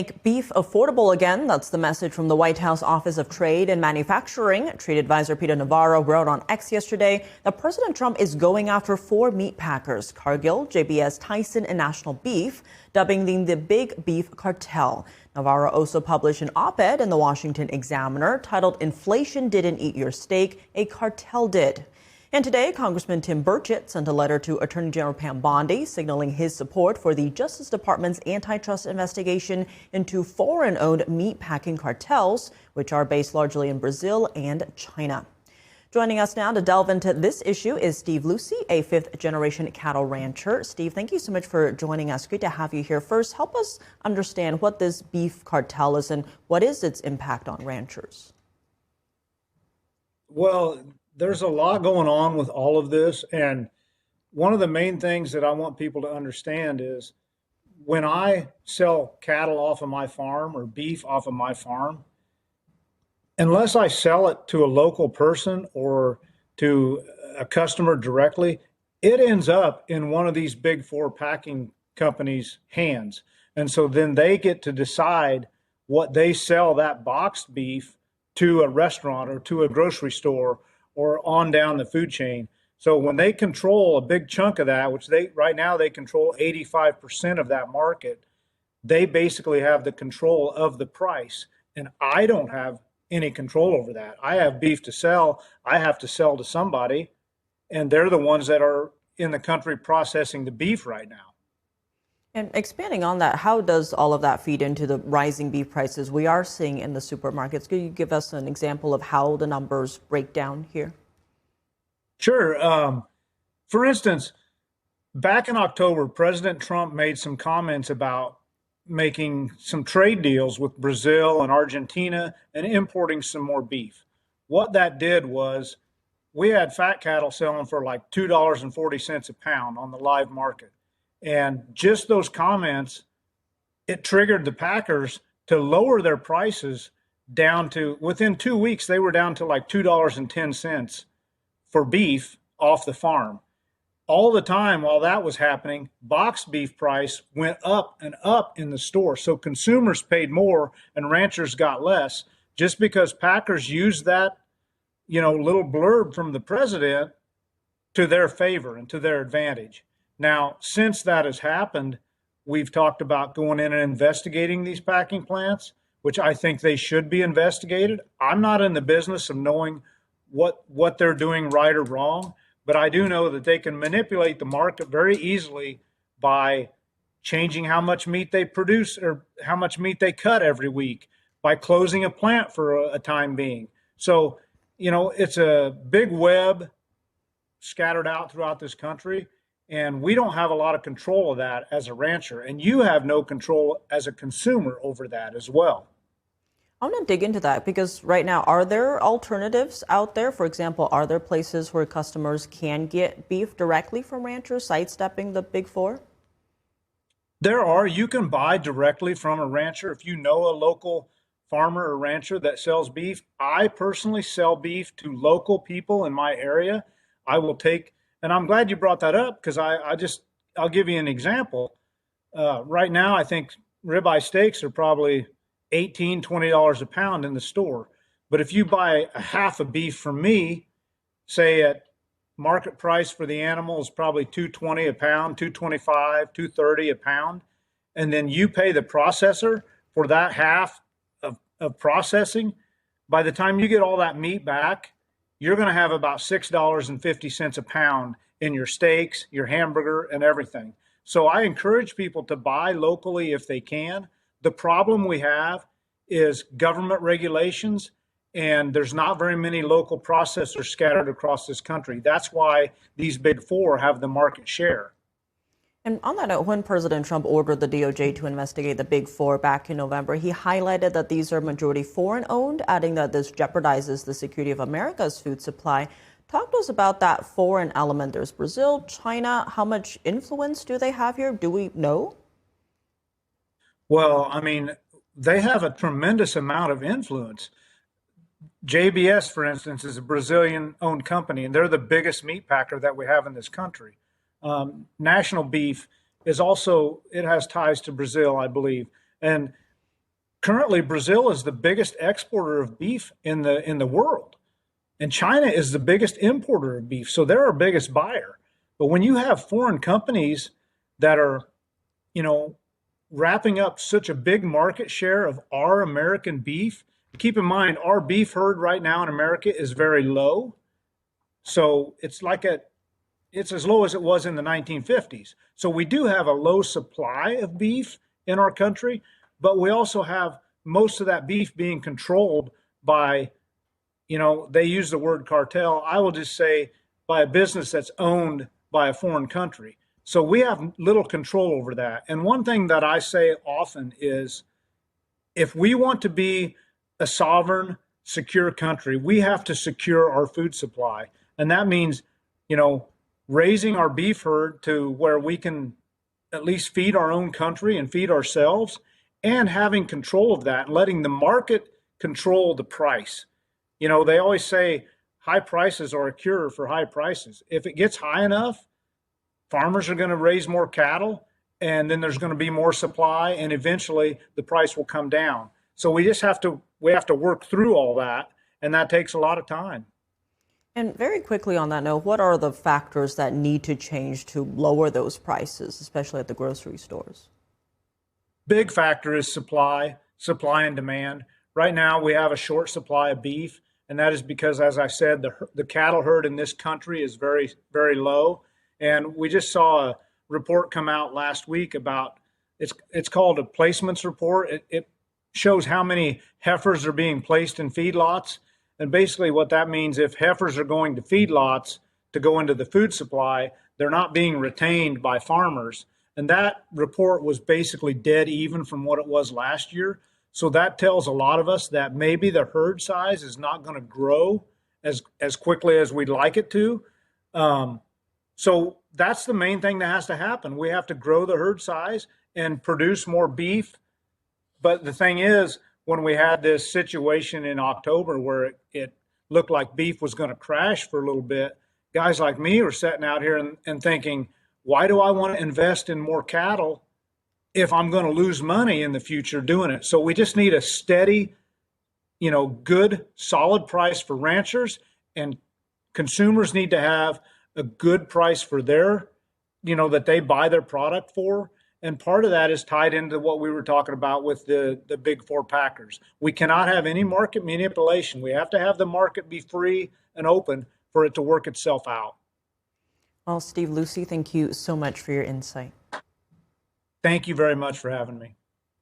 Make beef affordable again. That's the message from the White House Office of Trade and Manufacturing. Trade Adviser Peter Navarro wrote on X yesterday that President Trump is going after four meat packers, Cargill, JBS, Tyson, and National Beef, dubbing them the Big Beef Cartel. Navarro also published an op-ed in the Washington Examiner titled "Inflation Didn't Eat Your Steak, a Cartel Did." And today, Congressman Tim Burchett sent a letter to Attorney General Pam Bondi signaling his support for the Justice Department's antitrust investigation into foreign-owned meatpacking cartels, which are based largely in Brazil and China. Joining us now to delve into this issue is Steve Lucie, a fifth-generation cattle rancher. Steve, thank you so much for joining us. Great to have you here. First, help us understand what this beef cartel is and what is its impact on ranchers. Well, there's a lot going on with all of this. And one of the main things that I want people to understand is when I sell cattle off of my farm or beef off of my farm, unless I sell it to a local person or to a customer directly, it ends up in one of these big four packing companies' hands. And so then they get to decide what they sell that boxed beef to a restaurant or to a grocery store or on down the food chain. So when they control a big chunk of that, which right now they control 85% of that market, they basically have the control of the price. And I don't have any control over that. I have beef to sell. I have to sell to somebody, and they're the ones that are in the country processing the beef right now. And expanding on that, how does all of that feed into the rising beef prices we are seeing in the supermarkets? Could you give us an example of how the numbers break down here? Sure. For instance, back in October, President Trump made some comments about making some trade deals with Brazil and Argentina and importing some more beef. What that did was we had fat cattle selling for like $2.40 a pound on the live market. And just those comments, it triggered the packers to lower their prices down to, within 2 weeks, they were down to like $2.10 for beef off the farm. All the time while that was happening, boxed beef price went up and up in the store. So consumers paid more and ranchers got less just because packers used that, little blurb from the president to their favor and to their advantage. Now, since that has happened, we've talked about going in and investigating these packing plants, which I think they should be investigated. I'm not in the business of knowing what they're doing right or wrong, but I do know that they can manipulate the market very easily by changing how much meat they produce or how much meat they cut every week, by closing a plant for a time being. So, it's a big web scattered out throughout this country. And we don't have a lot of control of that as a rancher. And you have no control as a consumer over that as well. I want to dig into that because right now, are there alternatives out there? For example, are there places where customers can get beef directly from ranchers, sidestepping the big four? There are. You can buy directly from a rancher if you know a local farmer or rancher that sells beef. I personally sell beef to local people in my area. I will take. And I'm glad you brought that up because I'll give you an example. Right now, I think ribeye steaks are probably $18, $20 a pound in the store. But if you buy a half a beef from me, say at market price for the animal is probably $2.20 a pound, $2.25, $2.30 a pound, and then you pay the processor for that half of processing, by the time you get all that meat back, you're going to have about $6.50 a pound in your steaks, your hamburger, and everything. So I encourage people to buy locally if they can. The problem we have is government regulations, and there's not very many local processors scattered across this country. That's why these big four have the market share. And on that note, when President Trump ordered the DOJ to investigate the big four back in November, he highlighted that these are majority foreign-owned, adding that this jeopardizes the security of America's food supply. Talk to us about that foreign element. There's Brazil, China. How much influence do they have here? Do we know? Well, they have a tremendous amount of influence. JBS, for instance, is a Brazilian-owned company, and they're the biggest meat packer that we have in this country. National Beef is also, it has ties to Brazil, I believe. And currently Brazil is the biggest exporter of beef in the world, and China is the biggest importer of beef. So they're our biggest buyer. But when you have foreign companies that are, you know, wrapping up such a big market share of our American beef, keep in mind our beef herd right now in America is very low. So it's as low as it was in the 1950s. So we do have a low supply of beef in our country, but we also have most of that beef being controlled by, they use the word cartel. I will just say by a business that's owned by a foreign country. So we have little control over that. And one thing that I say often is if we want to be a sovereign, secure country, we have to secure our food supply. And that means, raising our beef herd to where we can at least feed our own country and feed ourselves, and having control of that and letting the market control the price. They always say high prices are a cure for high prices. If it gets high enough, farmers are going to raise more cattle, and then there's going to be more supply, and eventually the price will come down. So we have to work through all that, and that takes a lot of time. And very quickly on that note, what are the factors that need to change to lower those prices, especially at the grocery stores? Big factor is supply and demand. Right now we have a short supply of beef, and that is because, as I said, the cattle herd in this country is very, very low. And we just saw a report come out last week about, it's called a placements report. It shows how many heifers are being placed in feedlots. And basically what that means, if heifers are going to feedlots to go into the food supply, they're not being retained by farmers. And that report was basically dead even from what it was last year. So that tells a lot of us that maybe the herd size is not going to grow as quickly as we'd like it to. So that's the main thing that has to happen. We have to grow the herd size and produce more beef. But the thing is, when we had this situation in October where it looked like beef was going to crash for a little bit, guys like me were sitting out here and thinking, why do I want to invest in more cattle if I'm going to lose money in the future doing it? So we just need a steady, good, solid price for ranchers, and consumers need to have a good price for their, that they buy their product for. And part of that is tied into what we were talking about with the big four packers. We cannot have any market manipulation. We have to have the market be free and open for it to work itself out. Well, Steve, Lucie, thank you so much for your insight. Thank you very much for having me.